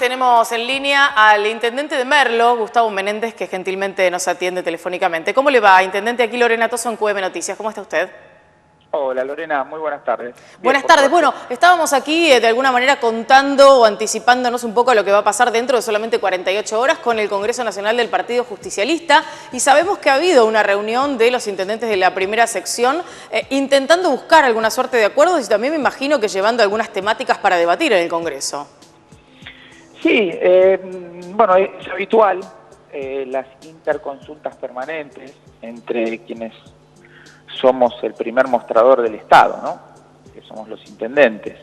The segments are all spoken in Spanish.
Tenemos en línea al intendente de Merlo, Gustavo Menéndez, que gentilmente nos atiende telefónicamente. ¿Cómo le va, intendente? Aquí Lorena Toso en QM Noticias. ¿Cómo está usted? Hola Lorena, muy buenas tardes. Buenas tardes. Bueno, estábamos aquí de alguna manera contando o anticipándonos un poco a lo que va a pasar dentro de solamente 48 horas con el Congreso Nacional del Partido Justicialista y sabemos que ha habido una reunión de los intendentes de la primera sección intentando buscar alguna suerte de acuerdos y también me imagino que llevando algunas temáticas para debatir en el Congreso. Sí, bueno, es habitual las interconsultas permanentes entre quienes somos el primer mostrador del Estado, ¿no? Que somos los intendentes.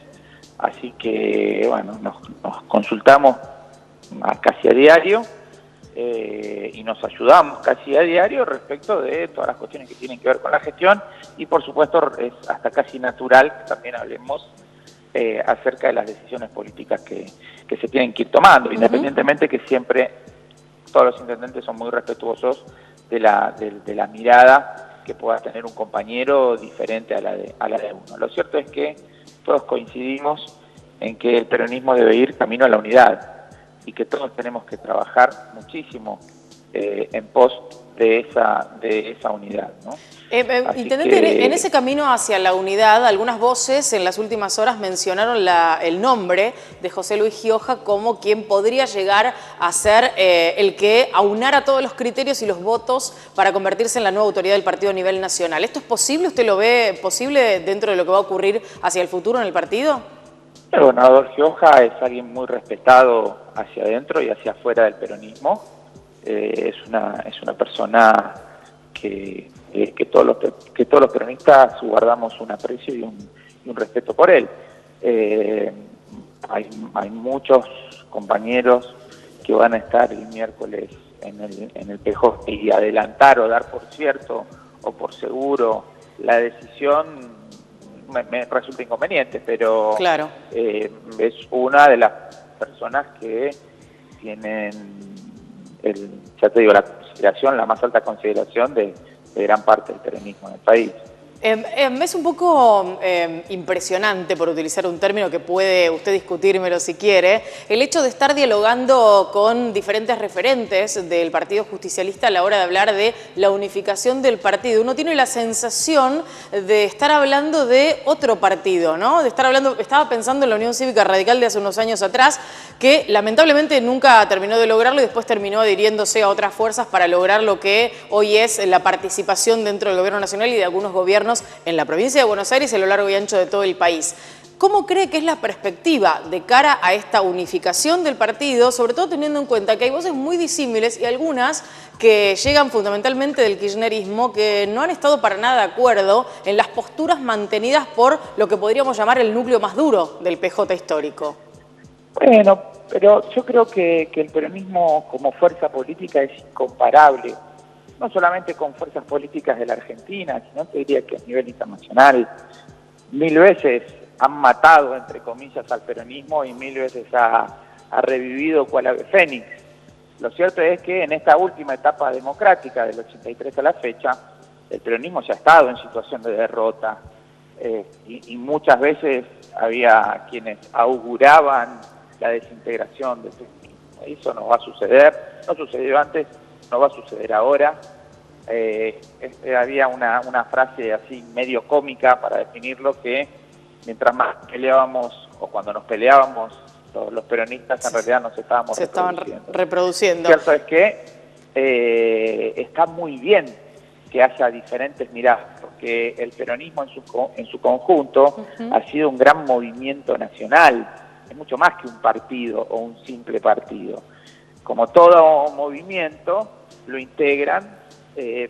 Así que, bueno, nos consultamos casi a diario y nos ayudamos casi a diario respecto de todas las cuestiones que tienen que ver con la gestión y, por supuesto, es hasta casi natural que también hablemos acerca de las decisiones políticas que se tienen que ir tomando, independientemente que siempre todos los intendentes son muy respetuosos de la mirada que pueda tener un compañero diferente a la de uno. Lo cierto es que todos coincidimos en que el peronismo debe ir camino a la unidad y que todos tenemos que trabajar muchísimo en pos de esa unidad, ¿no? Intendente, en ese camino hacia la unidad, algunas voces en las últimas horas mencionaron el nombre de José Luis Gioja como quien podría llegar a ser el que aunara todos los criterios y los votos para convertirse en la nueva autoridad del partido a nivel nacional. ¿Esto es posible? ¿Usted lo ve posible dentro de lo que va a ocurrir hacia el futuro en el partido? El gobernador Gioja es alguien muy respetado hacia adentro y hacia afuera del peronismo. Es una persona que todos los peronistas guardamos un aprecio y un respeto por él. Hay muchos compañeros que van a estar el miércoles en el PJ y adelantar o dar por cierto o por seguro la decisión me resulta inconveniente, pero claro. Es una de las personas que tienen ya te digo, la más alta consideración de gran parte del peronismo en el país. Es un poco impresionante, por utilizar un término que puede usted discutírmelo si quiere, el hecho de estar dialogando con diferentes referentes del Partido Justicialista a la hora de hablar de la unificación del partido. Uno tiene la sensación de estar hablando de otro partido, ¿no? Estaba pensando en la Unión Cívica Radical de hace unos años atrás, que lamentablemente nunca terminó de lograrlo y después terminó adhiriéndose a otras fuerzas para lograr lo que hoy es la participación dentro del gobierno nacional y de algunos gobiernos en la provincia de Buenos Aires y a lo largo y ancho de todo el país. ¿Cómo cree que es la perspectiva de cara a esta unificación del partido, sobre todo teniendo en cuenta que hay voces muy disímiles y algunas que llegan fundamentalmente del kirchnerismo que no han estado para nada de acuerdo en las posturas mantenidas por lo que podríamos llamar el núcleo más duro del PJ histórico? Bueno, pero yo creo que el peronismo como fuerza política es incomparable, no solamente con fuerzas políticas de la Argentina, sino te diría que a nivel internacional 1000 veces han matado, entre comillas, al peronismo y 1000 veces ha revivido cual ave fénix. Lo cierto es que en esta última etapa democrática del 83 a la fecha, el peronismo ya ha estado en situación de derrota y muchas veces había quienes auguraban la desintegración del peronismo. Eso no va a suceder, no sucedió antes, no va a suceder ahora. Había una frase así medio cómica para definirlo, que mientras más peleábamos o cuando nos peleábamos los peronistas en realidad nos estábamos reproduciendo. Cierto es que está muy bien que haya diferentes miradas, porque el peronismo en su conjunto ha sido un gran movimiento nacional, es mucho más que un partido o un simple partido. Como todo movimiento, lo integran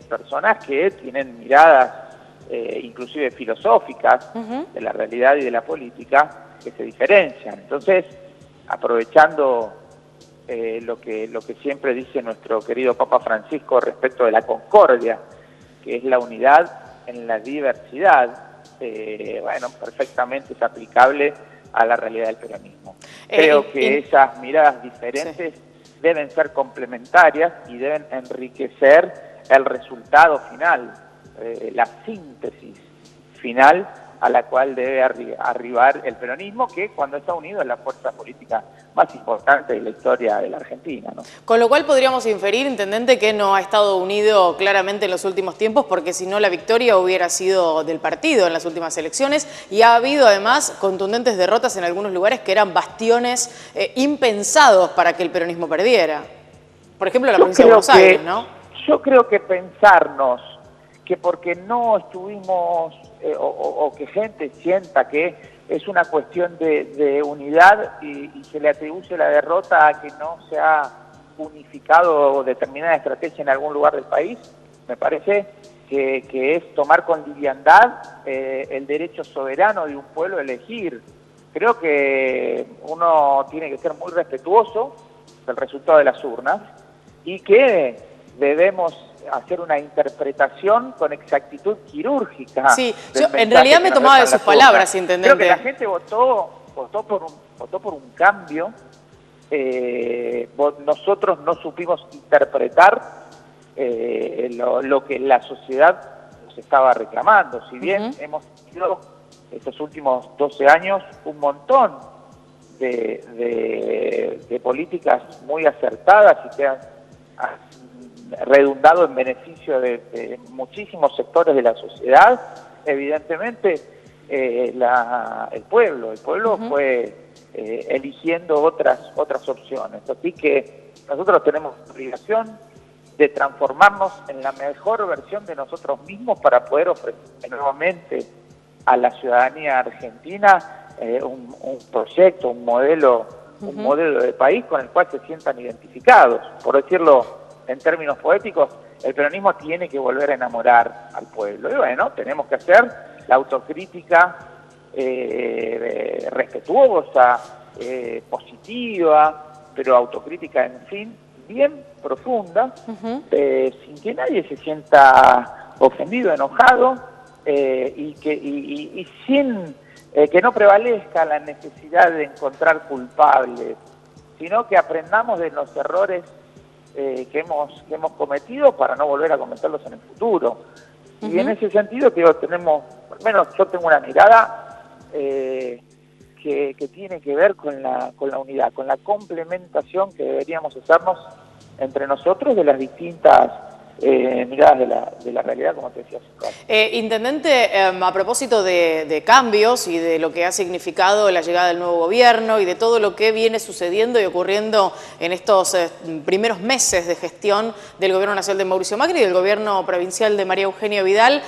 personas que tienen miradas inclusive filosóficas de la realidad y de la política que se diferencian. Entonces, aprovechando lo que siempre dice nuestro querido Papa Francisco respecto de la concordia, que es la unidad en la diversidad, bueno, perfectamente es aplicable a la realidad del peronismo. Creo que esas miradas diferentes deben ser complementarias y deben enriquecer el resultado final, la síntesis final a la cual debe arribar el peronismo, que cuando está unido es la fuerza política más importante de la historia de la Argentina, ¿no? Con lo cual podríamos inferir, intendente, que no ha estado unido claramente en los últimos tiempos, porque si no la victoria hubiera sido del partido en las últimas elecciones, y ha habido además contundentes derrotas en algunos lugares que eran bastiones impensados para que el peronismo perdiera. Por ejemplo, la provincia de Buenos Aires, ¿no? Yo creo que pensarnos que porque no estuvimos, o que gente sienta que es una cuestión de unidad y se le atribuye la derrota a que no se ha unificado determinada estrategia en algún lugar del país, me parece que es tomar con liviandad el derecho soberano de un pueblo a elegir. Creo que uno tiene que ser muy respetuoso del resultado de las urnas y que debemos hacer una interpretación con exactitud quirúrgica. Sí, yo en realidad me tomaba de sus palabras, intendente. Creo que la gente votó por un cambio. Nosotros no supimos interpretar lo que la sociedad nos estaba reclamando. Si bien hemos tenido estos últimos 12 años un montón de políticas muy acertadas y que han redundado en beneficio de muchísimos sectores de la sociedad, evidentemente el pueblo fue eligiendo otras opciones. Así que nosotros tenemos la obligación de transformarnos en la mejor versión de nosotros mismos para poder ofrecer nuevamente a la ciudadanía argentina un proyecto, un modelo de país con el cual se sientan identificados. Por decirlo en términos poéticos, el peronismo tiene que volver a enamorar al pueblo. Y bueno, tenemos que hacer la autocrítica respetuosa, positiva, pero autocrítica, en fin, bien profunda, sin que nadie se sienta ofendido, enojado, y sin que no prevalezca la necesidad de encontrar culpables, sino que aprendamos de los errores que hemos cometido para no volver a cometerlos en el futuro. Y en ese sentido tenemos, al menos yo tengo una mirada que tiene que ver con la unidad, con la complementación que deberíamos hacernos entre nosotros de las distintas miradas de la realidad, como te decía. Intendente, a propósito de cambios y de lo que ha significado la llegada del nuevo gobierno y de todo lo que viene sucediendo y ocurriendo en estos primeros meses de gestión del gobierno nacional de Mauricio Macri y del gobierno provincial de María Eugenia Vidal,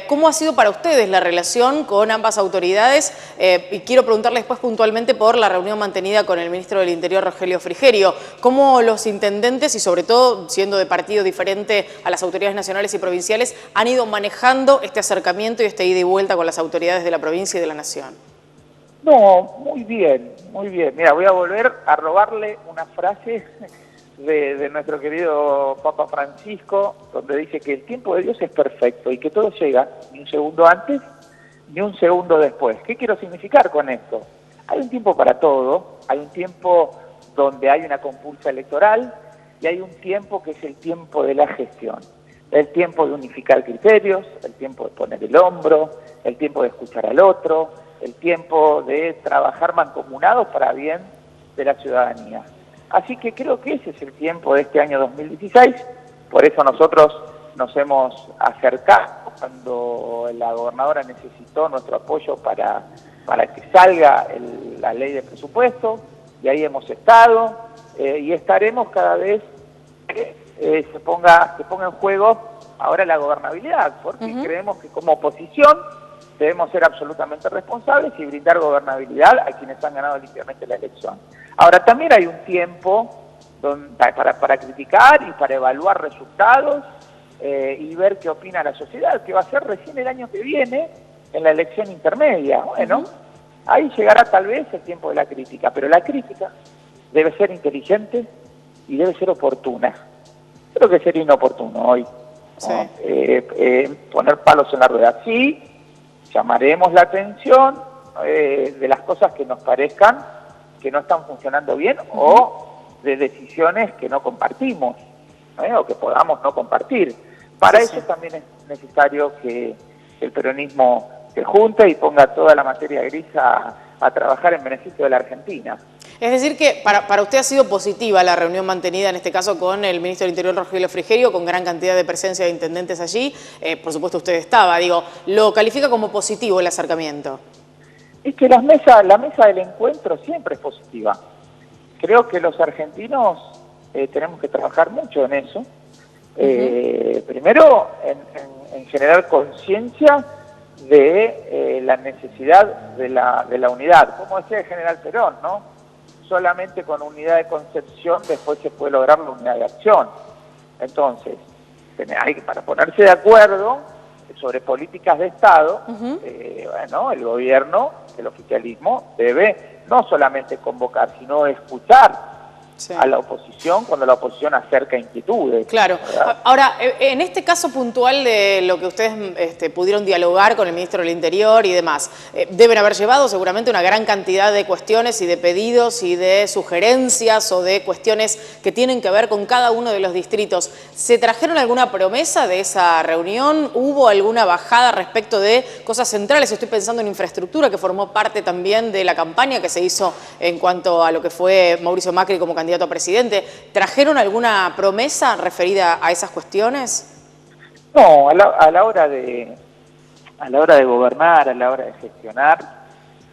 ¿cómo ha sido para ustedes la relación con ambas autoridades? Y quiero preguntarle después puntualmente por la reunión mantenida con el ministro del Interior, Rogelio Frigerio. ¿Cómo los intendentes, y sobre todo siendo de partido diferente a las autoridades nacionales y provinciales, han ido manejando este acercamiento y este ida y vuelta con las autoridades de la provincia y de la nación? No, muy bien, muy bien. Mira, voy a volver a robarle una frase de nuestro querido Papa Francisco, donde dice que el tiempo de Dios es perfecto y que todo llega ni un segundo antes ni un segundo después. ¿Qué quiero significar con esto? Hay un tiempo para todo, hay un tiempo donde hay una compulsa electoral, y hay un tiempo que es el tiempo de la gestión, el tiempo de unificar criterios, el tiempo de poner el hombro, el tiempo de escuchar al otro, el tiempo de trabajar mancomunados para bien de la ciudadanía. Así que creo que ese es el tiempo de este año 2016, por eso nosotros nos hemos acercado cuando la gobernadora necesitó nuestro apoyo para que salga la ley de presupuesto, y ahí hemos estado. Y estaremos cada vez que se ponga en juego ahora la gobernabilidad, porque creemos que como oposición debemos ser absolutamente responsables y brindar gobernabilidad a quienes han ganado limpiamente la elección. Ahora, también hay un tiempo para criticar y para evaluar resultados y ver qué opina la sociedad, que va a ser recién el año que viene en la elección intermedia. Bueno, ahí llegará tal vez el tiempo de la crítica, pero la crítica debe ser inteligente y debe ser oportuna. Creo que sería inoportuno hoy, ¿no? Poner palos en la rueda. Sí, llamaremos la atención de las cosas que nos parezcan que no están funcionando bien o de decisiones que no compartimos, o que podamos no compartir. Para eso también es necesario que el peronismo se junte y ponga toda la materia gris a trabajar en beneficio de la Argentina. Es decir que para usted ha sido positiva la reunión mantenida, en este caso con el ministro del Interior, Rogelio Frigerio, con gran cantidad de presencia de intendentes allí. Por supuesto usted estaba, digo, ¿lo califica como positivo el acercamiento? Es que la mesa del encuentro siempre es positiva. Creo que los argentinos tenemos que trabajar mucho en eso. Primero, en generar conciencia de la necesidad de la unidad. Como decía el general Perón, ¿no? Solamente con unidad de concepción después se puede lograr la unidad de acción. Entonces, para ponerse de acuerdo sobre políticas de Estado, bueno, el gobierno, el oficialismo, debe no solamente convocar, sino escuchar a la oposición cuando la oposición acerca inquietudes. Claro. ¿Verdad? Ahora, en este caso puntual de lo que ustedes pudieron dialogar con el ministro del Interior y demás, deben haber llevado seguramente una gran cantidad de cuestiones y de pedidos y de sugerencias o de cuestiones que tienen que ver con cada uno de los distritos. ¿Se trajeron alguna promesa de esa reunión? ¿Hubo alguna bajada respecto de cosas centrales? Estoy pensando en infraestructura, que formó parte también de la campaña que se hizo en cuanto a lo que fue Mauricio Macri como candidato a presidente. ¿Trajeron alguna promesa referida a esas cuestiones? No, a la hora de gobernar, a la hora de gestionar,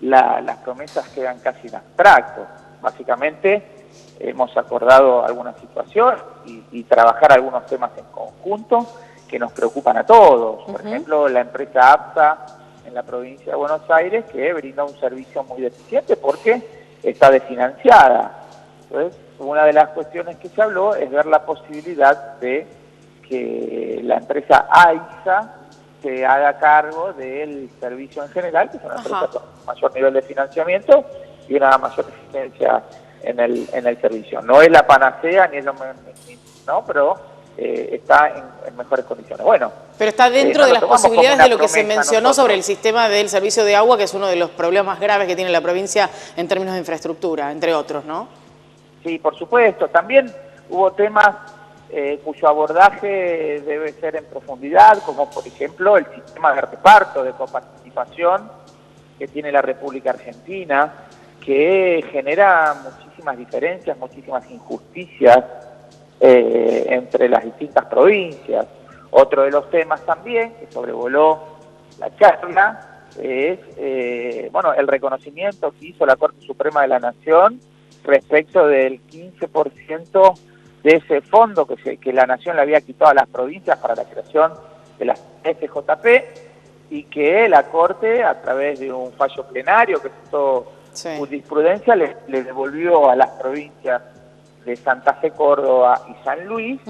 las promesas quedan casi en abstracto. Básicamente hemos acordado algunas situaciones y trabajar algunos temas en conjunto que nos preocupan a todos. Por ejemplo, la empresa APSA en la provincia de Buenos Aires, que brinda un servicio muy deficiente porque está desfinanciada. Entonces, una de las cuestiones que se habló es ver la posibilidad de que la empresa AISA se haga cargo del servicio en general, que es una empresa con mayor nivel de financiamiento y una mayor eficiencia en el servicio. No es la panacea, ni es lo no, pero está en mejores condiciones. Bueno, pero está dentro de las posibilidades de lo que se mencionó sobre el sistema del servicio de agua, que es uno de los problemas más graves que tiene la provincia en términos de infraestructura, entre otros, ¿no? Sí, por supuesto. También hubo temas cuyo abordaje debe ser en profundidad, como por ejemplo el sistema de reparto, de coparticipación que tiene la República Argentina, que genera muchísimas diferencias, muchísimas injusticias entre las distintas provincias. Otro de los temas también que sobrevoló la charla es bueno, el reconocimiento que hizo la Corte Suprema de la Nación respecto del 15% de ese fondo que la Nación le había quitado a las provincias para la creación de las SJP, y que la Corte, a través de un fallo plenario que hizo jurisprudencia, le devolvió a las provincias de Santa Fe, Córdoba y San Luis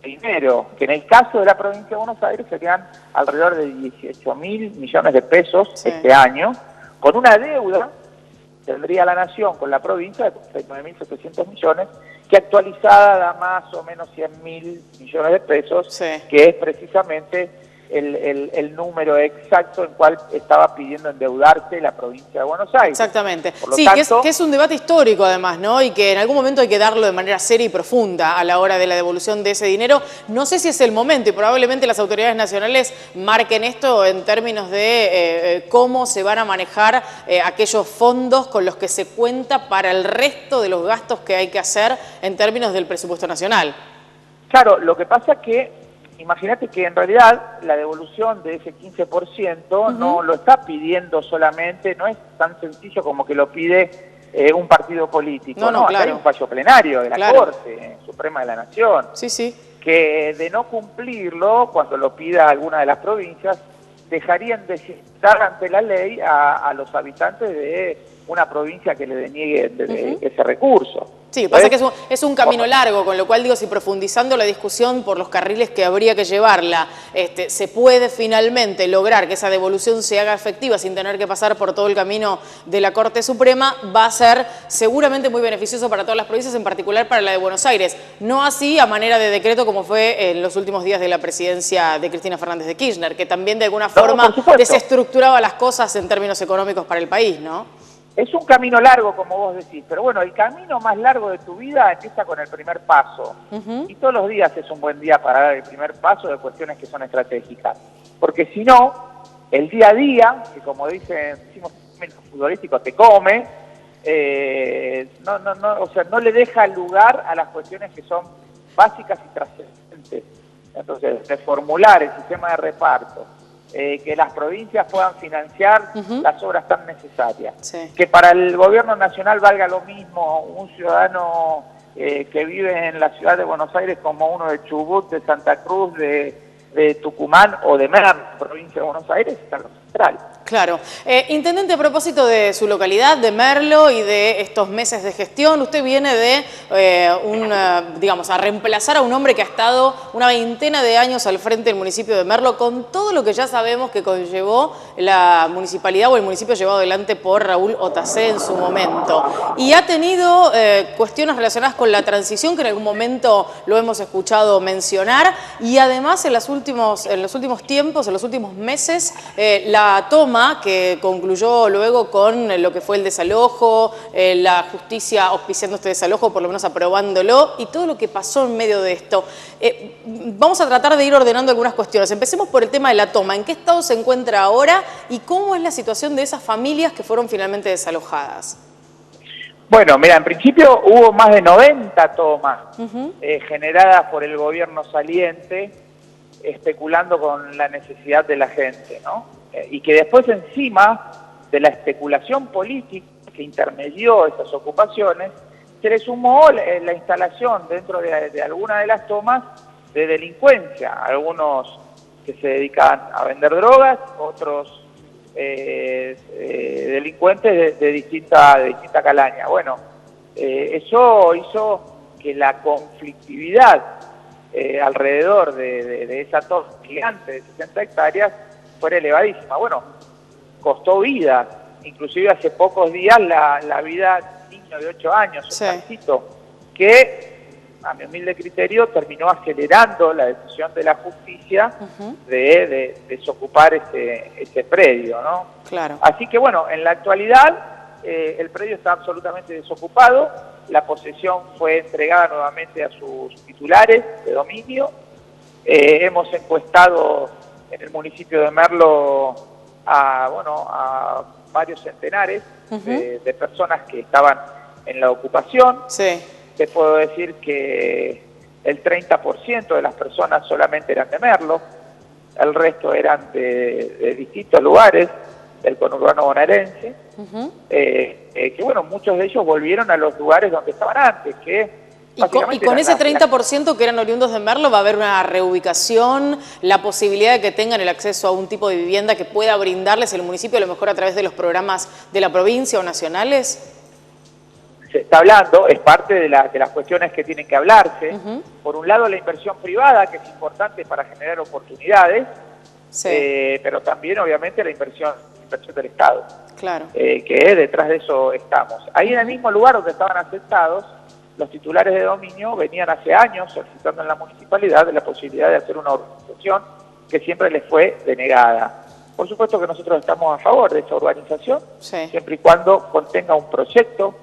dinero, que en el caso de la provincia de Buenos Aires serían alrededor de 18.000 millones de pesos este año, con una deuda tendría la Nación con la provincia de 39.700 millones, que actualizada da más o menos 100.000 millones de pesos, que es precisamente el número exacto en cual estaba pidiendo endeudarse la provincia de Buenos Aires. Exactamente. Sí, tanto, que es un debate histórico además, ¿no? Y que en algún momento hay que darlo de manera seria y profunda a la hora de la devolución de ese dinero. No sé si es el momento, y probablemente las autoridades nacionales marquen esto en términos de cómo se van a manejar aquellos fondos con los que se cuenta para el resto de los gastos que hay que hacer en términos del presupuesto nacional. Claro, lo que pasa es que imagínate que en realidad la devolución de ese 15% no lo está pidiendo solamente, no es tan sencillo como que lo pide un partido político, no, claro. Hay un fallo plenario de la Corte Suprema de la Nación, que de no cumplirlo, cuando lo pida alguna de las provincias, dejarían de citar ante la ley a los habitantes de una provincia que le deniegue ese recurso. Sí, pasa que es un camino largo, con lo cual digo, si profundizando la discusión por los carriles que habría que llevarla, se puede finalmente lograr que esa devolución se haga efectiva sin tener que pasar por todo el camino de la Corte Suprema, va a ser seguramente muy beneficioso para todas las provincias, en particular para la de Buenos Aires. No así a manera de decreto como fue en los últimos días de la presidencia de Cristina Fernández de Kirchner, que también de alguna forma desestructuraba las cosas en términos económicos para el país, ¿no? Es un camino largo, como vos decís, pero bueno, el camino más largo de tu vida empieza con el primer paso. Y todos los días es un buen día para dar el primer paso de cuestiones que son estratégicas. Porque si no, el día a día, que como decimos en futbolístico, te come, o sea, no le deja lugar a las cuestiones que son básicas y trascendentes. Entonces, reformular el sistema de reparto, que las provincias puedan financiar las obras tan necesarias, que para el gobierno nacional valga lo mismo un ciudadano que vive en la ciudad de Buenos Aires como uno de Chubut, de Santa Cruz, de Tucumán o de Merlo, provincia de Buenos Aires, está en lo central. Claro. Intendente, a propósito de su localidad, de Merlo y de estos meses de gestión, usted viene de, digamos, a reemplazar a un hombre que ha estado una veintena de años al frente del municipio de Merlo, con todo lo que ya sabemos que conllevó la municipalidad o el municipio llevado adelante por Raúl Otacé en su momento. Y ha tenido cuestiones relacionadas con la transición, que en algún momento lo hemos escuchado mencionar, y además en los últimos tiempos, en los últimos meses, la toma que concluyó luego con lo que fue el desalojo, la justicia auspiciando este desalojo, por lo menos aprobándolo, y todo lo que pasó en medio de esto. Vamos a tratar de ir ordenando algunas cuestiones. Empecemos por el tema de la toma. ¿En qué estado se encuentra ahora y cómo es la situación de esas familias que fueron finalmente desalojadas? Bueno, mira, en principio hubo más de 90 tomas generadas por el gobierno saliente, especulando con la necesidad de la gente, ¿no? Y que después, encima de la especulación política que intermedió esas ocupaciones, se le sumó la instalación dentro de alguna de las tomas de delincuencia, algunos que se dedicaban a vender drogas, otros delincuentes de distinta calaña. Bueno, eso hizo que la conflictividad alrededor de esa toma gigante de 60 hectáreas fuera elevadísima. Bueno, costó vida, inclusive hace pocos días la vida de un niño de 8 años, que a mi humilde criterio terminó acelerando la decisión de la justicia de desocupar ese predio, ¿no? Claro. Así que bueno, en la actualidad el predio está absolutamente desocupado, la posesión fue entregada nuevamente a sus titulares de dominio, hemos encuestado en el municipio de Merlo a varios centenares de personas que estaban en la ocupación. Sí. Te puedo decir que el 30% de las personas solamente eran de Merlo, el resto eran de distintos lugares del conurbano bonaerense, que bueno, muchos de ellos volvieron a los lugares donde estaban antes, que y con ese 30% que eran oriundos de Merlo, ¿va a haber una reubicación, la posibilidad de que tengan el acceso a un tipo de vivienda que pueda brindarles el municipio, a lo mejor a través de los programas de la provincia o nacionales? Se está hablando, es parte de las cuestiones que tienen que hablarse. Por un lado, la inversión privada, que es importante para generar oportunidades, pero también, obviamente, la inversión del Estado, claro. Que detrás de eso estamos. Ahí en el mismo lugar donde estaban asentados, los titulares de dominio venían hace años solicitando en la municipalidad la posibilidad de hacer una urbanización que siempre les fue denegada. Por supuesto que nosotros estamos a favor de esa urbanización, siempre y cuando contenga un proyecto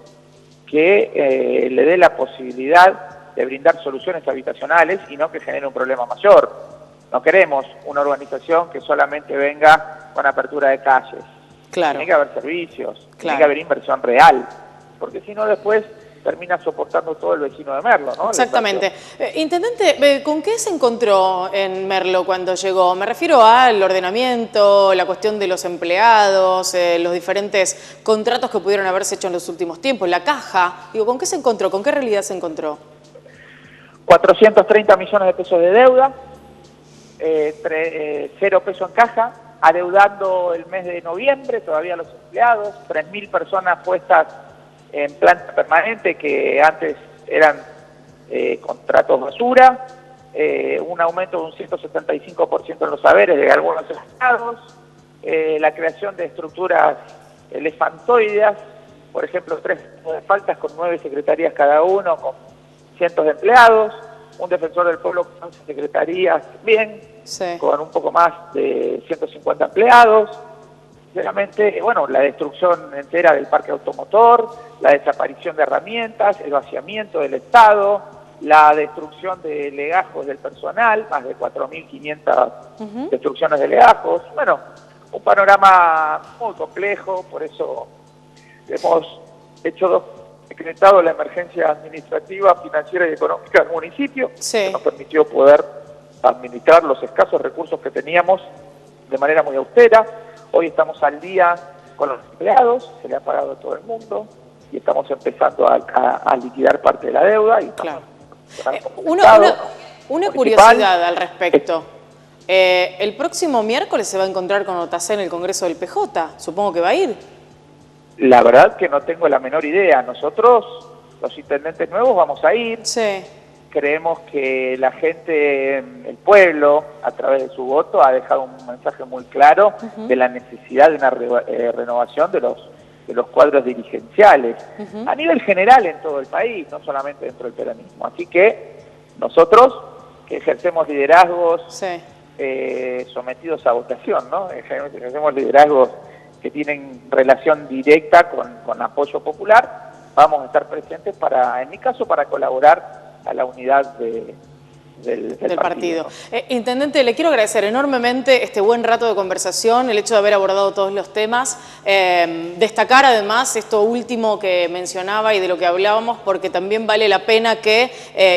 que le dé la posibilidad de brindar soluciones habitacionales y no que genere un problema mayor. No queremos una urbanización que solamente venga con apertura de calles. Claro. Tiene que haber servicios, tiene que haber inversión real, porque si no después termina soportando todo el vecino de Merlo, ¿no? Exactamente. Intendente, ¿con qué se encontró en Merlo cuando llegó? Me refiero al ordenamiento, la cuestión de los empleados, los diferentes contratos que pudieron haberse hecho en los últimos tiempos, la caja. Digo, ¿con qué se encontró? ¿Con qué realidad se encontró? 430 millones de pesos de deuda, 0 pesos en caja, adeudando el mes de noviembre todavía los empleados, 3.000 personas puestas en planta permanente que antes eran contratos basura, un aumento de un 175% en los saberes de algunos estados, la creación de estructuras elefantoides, por ejemplo, 3 faltas con 9 secretarías cada uno, con cientos de empleados, un defensor del pueblo con 11 secretarías también, con un poco más de 150 empleados. Sinceramente, bueno, la destrucción entera del parque automotor, la desaparición de herramientas, el vaciamiento del Estado, la destrucción de legajos del personal, más de 4.500 destrucciones de legajos. Bueno, un panorama muy complejo, por eso hemos decretado la emergencia administrativa, financiera y económica del municipio, que nos permitió poder administrar los escasos recursos que teníamos de manera muy austera. Hoy estamos al día con los empleados, se le ha pagado a todo el mundo y estamos empezando a liquidar parte de la deuda. Y una curiosidad al respecto. El próximo miércoles se va a encontrar con Otacé en el Congreso del PJ. Supongo que va a ir. La verdad que no tengo la menor idea. Nosotros, los intendentes nuevos, vamos a ir. Sí. Creemos que la gente, el pueblo, a través de su voto, ha dejado un mensaje muy claro de la necesidad de una renovación de los cuadros dirigenciales, a nivel general en todo el país, no solamente dentro del peronismo. Así que nosotros, que ejercemos liderazgos sometidos a votación, ¿no? Ejercemos liderazgos que tienen relación directa con apoyo popular, vamos a estar presentes en mi caso, para colaborar a la unidad del partido. Intendente, le quiero agradecer enormemente este buen rato de conversación, el hecho de haber abordado todos los temas, destacar además esto último que mencionaba y de lo que hablábamos, porque también vale la pena que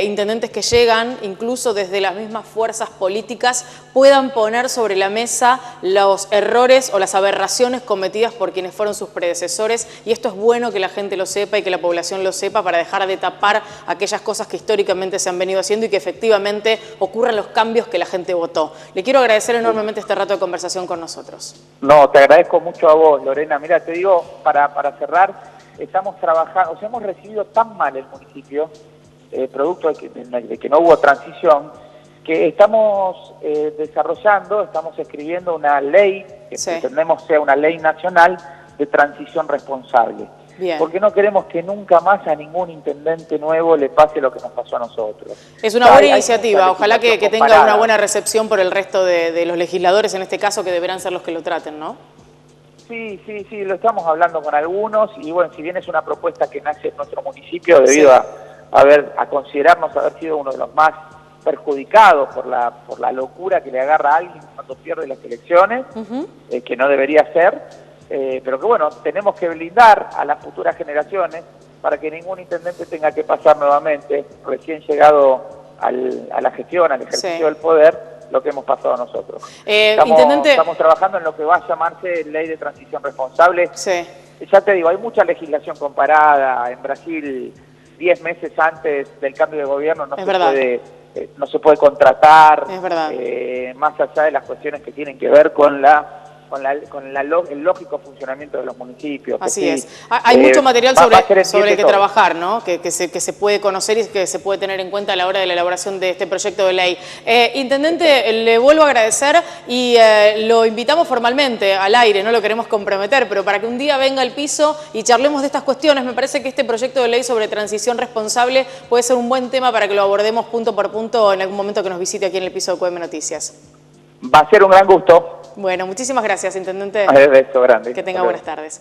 intendentes que llegan, incluso desde las mismas fuerzas políticas, puedan poner sobre la mesa los errores o las aberraciones cometidas por quienes fueron sus predecesores, y esto es bueno que la gente lo sepa y que la población lo sepa para dejar de tapar aquellas cosas que históricamente se han venido haciendo y que efectivamente ocurran los cambios que la gente votó. Le quiero agradecer enormemente este rato de conversación con nosotros. No, te agradezco mucho a vos, Lorena. Mira, te digo, para cerrar, estamos trabajando, o sea, hemos recibido tan mal el municipio, producto de que no hubo transición, que estamos desarrollando, estamos escribiendo una ley, que pretendemos sea una ley nacional de transición responsable. Bien. Porque no queremos que nunca más a ningún intendente nuevo le pase lo que nos pasó a nosotros. Es una buena iniciativa, ojalá que tenga una buena recepción por el resto de los legisladores, en este caso, que deberán ser los que lo traten, ¿no? Sí, lo estamos hablando con algunos, y bueno, si bien es una propuesta que nace en nuestro municipio debido a considerarnos haber sido uno de los más perjudicados por la locura que le agarra a alguien cuando pierde las elecciones, que no debería ser. Pero que bueno, tenemos que blindar a las futuras generaciones para que ningún intendente tenga que pasar nuevamente, recién llegado a la gestión, al ejercicio del poder, lo que hemos pasado nosotros. Estamos trabajando en lo que va a llamarse Ley de Transición Responsable. Ya te digo, hay mucha legislación comparada. En Brasil, 10 meses antes del cambio de gobierno no se puede contratar, más allá de las cuestiones que tienen que ver con el lógico funcionamiento de los municipios. Así es. Hay mucho material sobre el que trabajar, ¿no? Que se puede conocer y que se puede tener en cuenta a la hora de la elaboración de este proyecto de ley. Intendente, le vuelvo a agradecer y lo invitamos formalmente al aire, no lo queremos comprometer, pero para que un día venga al piso y charlemos de estas cuestiones. Me parece que este proyecto de ley sobre transición responsable puede ser un buen tema para que lo abordemos punto por punto en algún momento que nos visite aquí en el piso de QM Noticias. Va a ser un gran gusto. Bueno, muchísimas gracias, intendente. Un beso grande. Que tenga buenas tardes.